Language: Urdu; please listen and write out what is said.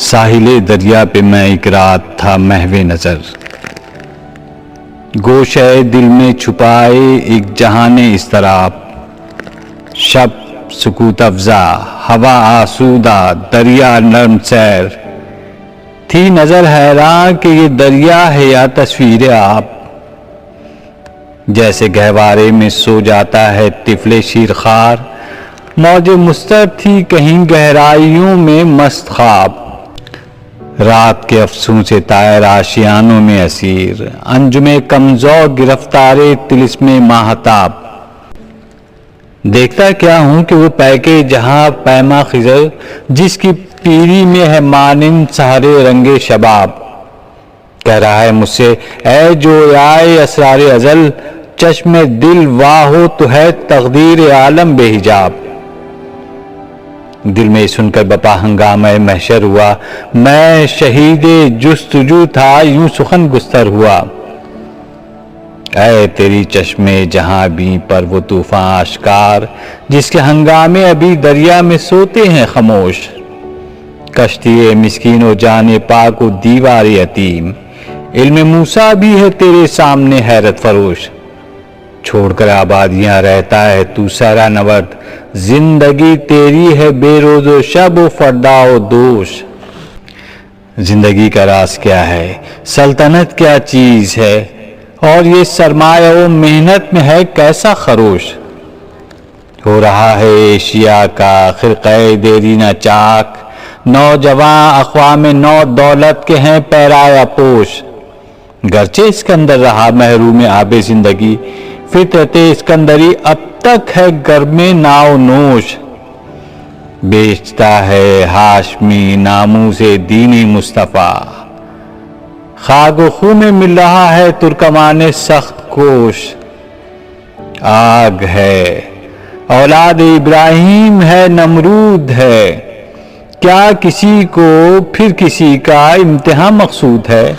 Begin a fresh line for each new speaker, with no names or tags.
ساحل دریا پہ میں ایک رات تھا محو نظر، گوشے دل میں چھپائے ایک جہان اضطراب، شب سکوت افزا، ہوا آسودہ، دریا نرم سیر، تھی نظر حیران کہ یہ دریا ہے یا تصویر آپ، جیسے گہوارے میں سو جاتا ہے طفل شیرخوار، موج مستر تھی کہیں گہرائیوں میں مست خواب، رات کے افسوں سے طائر آشیانوں میں اسیر، انجم کمزور گرفتار طلسم ماہتاب، دیکھتا کیا ہوں کہ وہ پیکے جہاں پیما خضر، جس کی پیری میں ہے مانند سحر رنگ شباب، کہہ رہا ہے مجھ سے اے جو آئے اسرار ازل، چشم دل واہو تو ہے تقدیر عالم بے حجاب، دل میں سن کر بپا ہنگامہ محشر ہوا، میں شہید جستجو تھا یوں سخن گستر ہوا، اے تیری چشم جہاں بھی پر وہ طوفان آشکار، جس کے ہنگامے ابھی دریا میں سوتے ہیں خاموش، کشتی مسکین و جان پاک و دیوار یتیم، علم موسیٰ بھی ہے تیرے سامنے حیرت فروش، چھوڑ کر آبادیاں رہتا ہے تو سہرا نورد، زندگی تیری ہے بے روز و شب و فردا و دوش، زندگی کا راز کیا ہے، سلطنت کیا چیز ہے، اور یہ سرمایہ و محنت میں ہے کیسا خروش، ہو رہا ہے ایشیا کا خرقہ دیرینہ چاک، نوجوان اقوام نو دولت کے ہیں پیرایا پوش، گرچہ اسکندر رہا محروم آب زندگی، فطرت اسکندری اب تک ہے گرم ناو نوش، بیچتا ہے ہاشمی ناموس دین مصطفیٰ، خاک و خون میں مل رہا ہے ترکمان سخت کوش، آگ ہے اولاد ابراہیم ہے نمرود ہے، کیا کسی کو پھر کسی کا امتحان مقصود ہے،